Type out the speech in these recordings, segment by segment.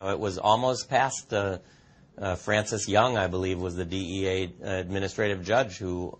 It was almost past Francis Young, I believe, was the DEA administrative judge who,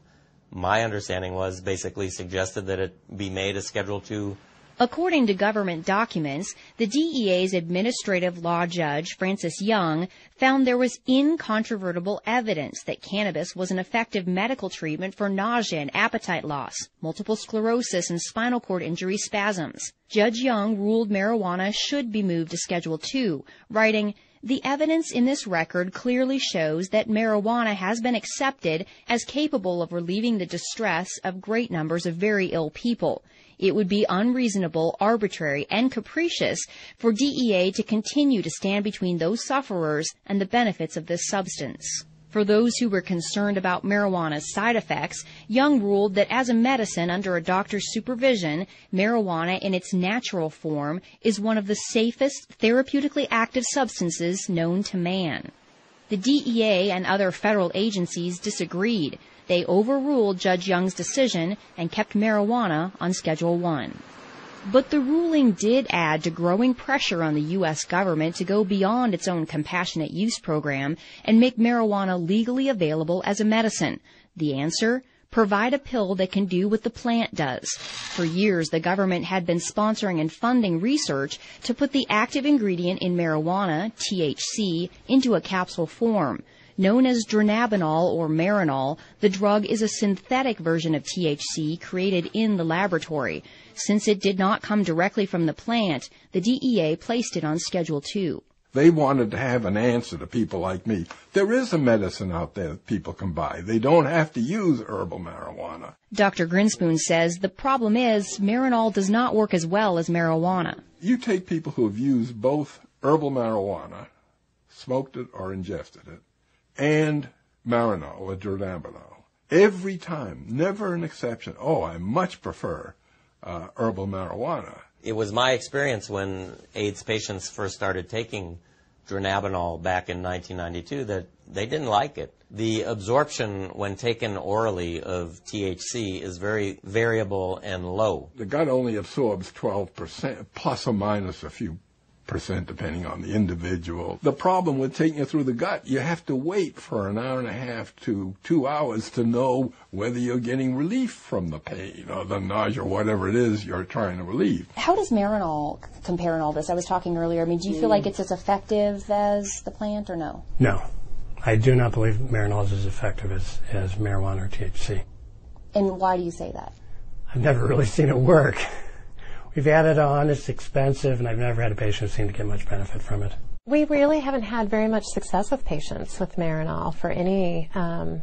my understanding was, basically suggested that it be made a Schedule II. According to government documents, the DEA's administrative law judge, Francis Young, found there was incontrovertible evidence that cannabis was an effective medical treatment for nausea and appetite loss, multiple sclerosis, and spinal cord injury spasms. Judge Young ruled marijuana should be moved to Schedule II, writing, "The evidence in this record clearly shows that marijuana has been accepted as capable of relieving the distress of great numbers of very ill people. It would be unreasonable, arbitrary, and capricious for DEA to continue to stand between those sufferers and the benefits of this substance." For those who were concerned about marijuana's side effects, Young ruled that as a medicine under a doctor's supervision, marijuana in its natural form is one of the safest therapeutically active substances known to man. The DEA and other federal agencies disagreed. They overruled Judge Young's decision and kept marijuana on Schedule I. But the ruling did add to growing pressure on the U.S. government to go beyond its own compassionate use program and make marijuana legally available as a medicine. The answer? Provide a pill that can do what the plant does. For years, the government had been sponsoring and funding research to put the active ingredient in marijuana, THC, into a capsule form. Known as dronabinol or Marinol, the drug is a synthetic version of THC created in the laboratory. Since it did not come directly from the plant, the DEA placed it on Schedule II. They wanted to have an answer to people like me. There is a medicine out there that people can buy. They don't have to use herbal marijuana. Dr. Grinspoon says the problem is Marinol does not work as well as marijuana. You take people who have used both herbal marijuana, smoked it or ingested it, and Marinol or dronabinol. Every time, never an exception. Oh, I much prefer herbal marijuana. It was my experience when AIDS patients first started taking dronabinol back in 1992 that they didn't like it. The absorption when taken orally of THC is very variable and low. The gut only absorbs 12%, plus or minus a few percent depending on the individual. The problem with taking it through the gut, you have to wait for an hour and a half to 2 hours to know whether you're getting relief from the pain or the nausea or whatever it is you're trying to relieve. How does Marinol compare in all this? I was talking earlier. I mean, do you feel like it's as effective as the plant or no? No. I do not believe Marinol is as effective as marijuana or THC. And why do you say that? I've never really seen it work. We've added on, it's expensive, and I've never had a patient who seemed to get much benefit from it. We really haven't had very much success with patients with Marinol for any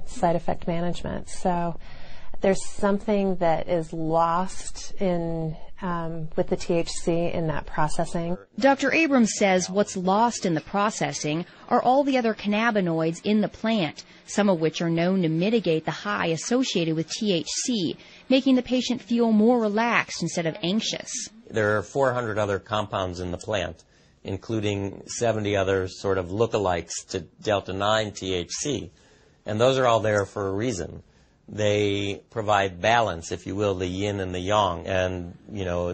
side effect management. So there's something that is lost in with the THC in that processing. Dr. Abrams says what's lost in the processing are all the other cannabinoids in the plant, some of which are known to mitigate the high associated with THC, making the patient feel more relaxed instead of anxious. There are 400 other compounds in the plant, including 70 other sort of lookalikes to delta-9 THC, and those are all there for a reason. They provide balance, if you will, the yin and the yang, and,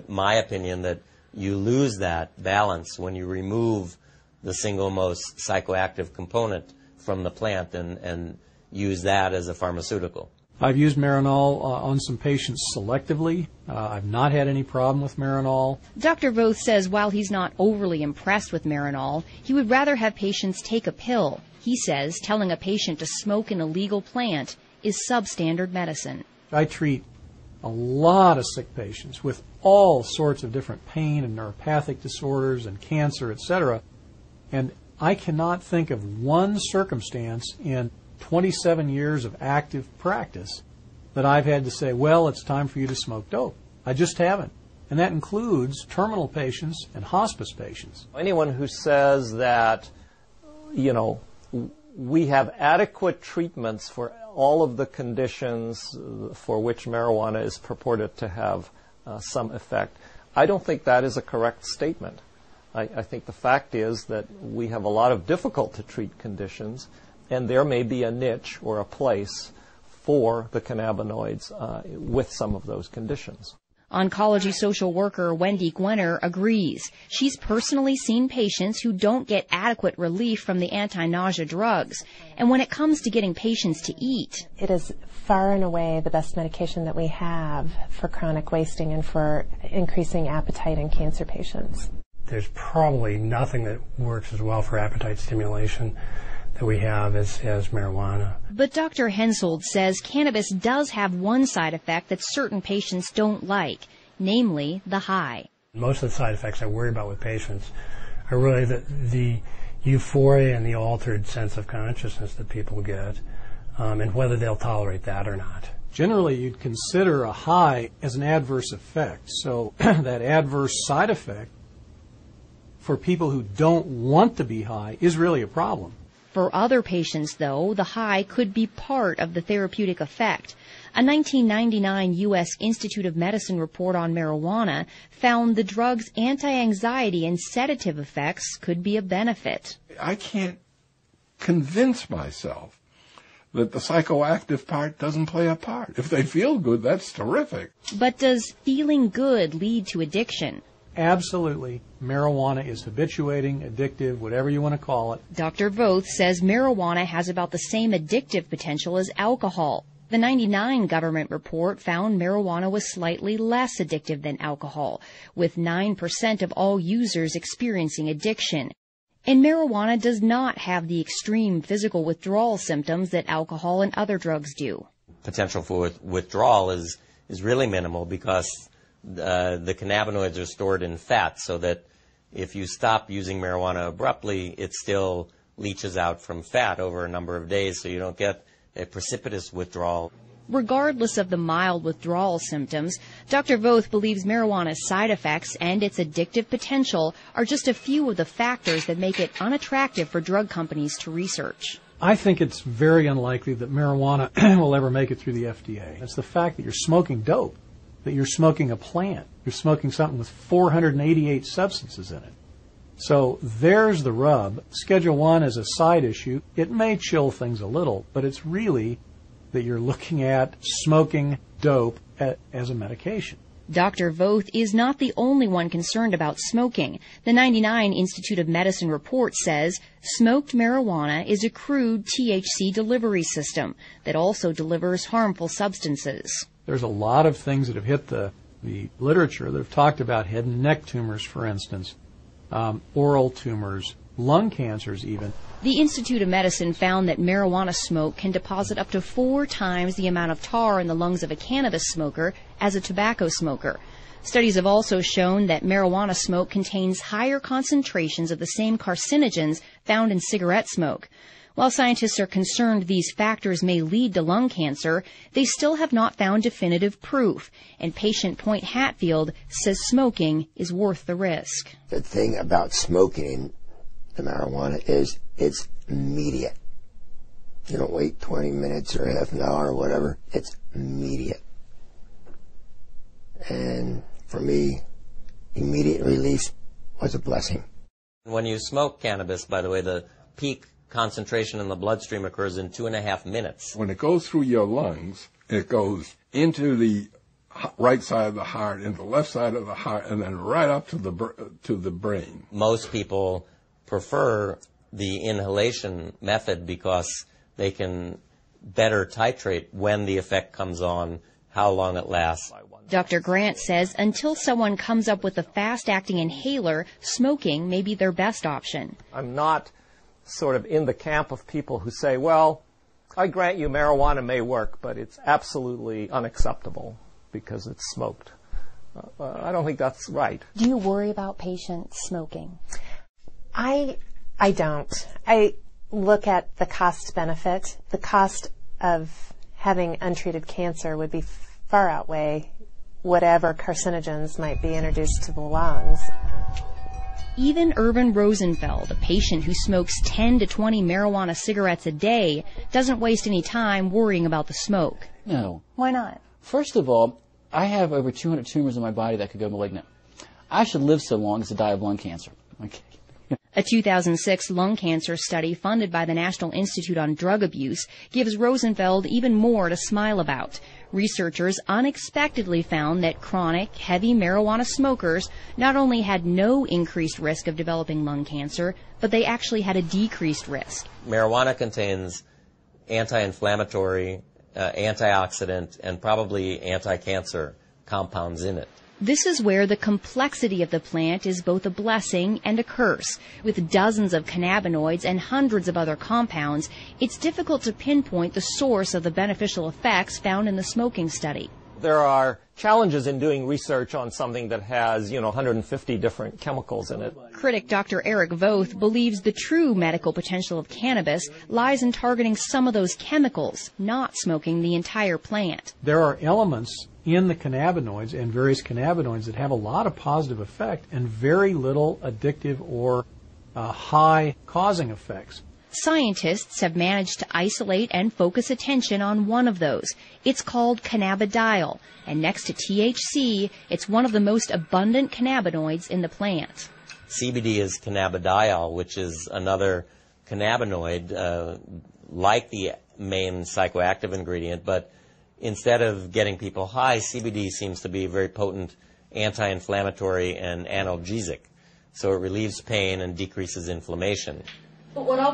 my opinion that you lose that balance when you remove the single most psychoactive component from the plant and use that as a pharmaceutical. I've used Marinol on some patients selectively. I've not had any problem with Marinol. Dr. Voth says while he's not overly impressed with Marinol, he would rather have patients take a pill. He says telling a patient to smoke an illegal plant is substandard medicine. I treat a lot of sick patients with all sorts of different pain and neuropathic disorders and cancer, etc. And I cannot think of one circumstance in 27 years of active practice that I've had to say, well, it's time for you to smoke dope. I just haven't. And that includes terminal patients and hospice patients. Anyone who says that, we have adequate treatments for all of the conditions for which marijuana is purported to have some effect, I don't think that is a correct statement. I think the fact is that we have a lot of difficult to treat conditions, and there may be a niche or a place for the cannabinoids with some of those conditions. Oncology social worker Wendy Gwenner agrees. She's personally seen patients who don't get adequate relief from the anti-nausea drugs. And when it comes to getting patients to eat, it is far and away the best medication that we have for chronic wasting and for increasing appetite in cancer patients. There's probably nothing that works as well for appetite stimulation that we have as marijuana. But Dr. Hensoldt says cannabis does have one side effect that certain patients don't like, namely the high. Most of the side effects I worry about with patients are really the euphoria and the altered sense of consciousness that people get, and whether they'll tolerate that or not. Generally, you'd consider a high as an adverse effect. So that adverse side effect for people who don't want to be high is really a problem. For other patients, though, the high could be part of the therapeutic effect. A 1999 U.S. Institute of Medicine report on marijuana found the drug's anti-anxiety and sedative effects could be a benefit. I can't convince myself that the psychoactive part doesn't play a part. If they feel good, that's terrific. But does feeling good lead to addiction? Absolutely. Marijuana is habituating, addictive, whatever you want to call it. Dr. Voth says marijuana has about the same addictive potential as alcohol. The 1999 government report found marijuana was slightly less addictive than alcohol, with 9% of all users experiencing addiction. And marijuana does not have the extreme physical withdrawal symptoms that alcohol and other drugs do. Potential for withdrawal is really minimal because the cannabinoids are stored in fat, so that if you stop using marijuana abruptly, it still leaches out from fat over a number of days, so you don't get a precipitous withdrawal. Regardless of the mild withdrawal symptoms, Dr. Voth believes marijuana's side effects and its addictive potential are just a few of the factors that make it unattractive for drug companies to research. I think it's very unlikely that marijuana will ever make it through the FDA. It's the fact that you're smoking dope, that you're smoking a plant. You're smoking something with 488 substances in it. So there's the rub. Schedule I is a side issue. It may chill things a little, but it's really that you're looking at smoking dope as a medication. Dr. Voth is not the only one concerned about smoking. The 1999 Institute of Medicine report says smoked marijuana is a crude THC delivery system that also delivers harmful substances. There's a lot of things that have hit the literature that have talked about head and neck tumors, for instance, oral tumors, lung cancers even. The Institute of Medicine found that marijuana smoke can deposit up to 4 times the amount of tar in the lungs of a cannabis smoker as a tobacco smoker. Studies have also shown that marijuana smoke contains higher concentrations of the same carcinogens found in cigarette smoke. While scientists are concerned these factors may lead to lung cancer, they still have not found definitive proof, and patient Point Hatfield says smoking is worth the risk. The thing about smoking the marijuana is it's immediate. You don't wait 20 minutes or half an hour or whatever. It's immediate. And for me, immediate release was a blessing. When you smoke cannabis, by the way, the peak concentration in the bloodstream occurs in 2.5 minutes. When it goes through your lungs, it goes into the right side of the heart, into the left side of the heart, and then right up to the brain. Most people prefer the inhalation method because they can better titrate when the effect comes on, how long it lasts. Dr. Grant says until someone comes up with a fast-acting inhaler, smoking may be their best option. I'm not sort of in the camp of people who say, well, I grant you marijuana may work, but it's absolutely unacceptable because it's smoked. I don't think that's right. Do you worry about patients smoking? I don't. I look at the cost benefit. The cost of having untreated cancer would be far outweigh whatever carcinogens might be introduced to the lungs. Even Irvin Rosenfeld, a patient who smokes 10 to 20 marijuana cigarettes a day, doesn't waste any time worrying about the smoke. No. Why not? First of all, I have over 200 tumors in my body that could go malignant. I should live so long as to die of lung cancer. Okay. A 2006 lung cancer study funded by the National Institute on Drug Abuse gives Rosenfeld even more to smile about. Researchers unexpectedly found that chronic, heavy marijuana smokers not only had no increased risk of developing lung cancer, but they actually had a decreased risk. Marijuana contains anti-inflammatory, antioxidant, and probably anti-cancer compounds in it. This is where the complexity of the plant is both a blessing and a curse. With dozens of cannabinoids and hundreds of other compounds, it's difficult to pinpoint the source of the beneficial effects found in the smoking study. There are challenges in doing research on something that has, 150 different chemicals in it. Critic Dr. Eric Voth believes the true medical potential of cannabis lies in targeting some of those chemicals, not smoking the entire plant. There are elements in the cannabinoids and various cannabinoids that have a lot of positive effect and very little addictive or high causing effects. Scientists have managed to isolate and focus attention on one of those. It's called cannabidiol, and next to THC, it's one of the most abundant cannabinoids in the plant. CBD is cannabidiol, which is another cannabinoid like the main psychoactive ingredient, but instead of getting people high, CBD seems to be a very potent anti-inflammatory and analgesic. So it relieves pain and decreases inflammation. But what I'll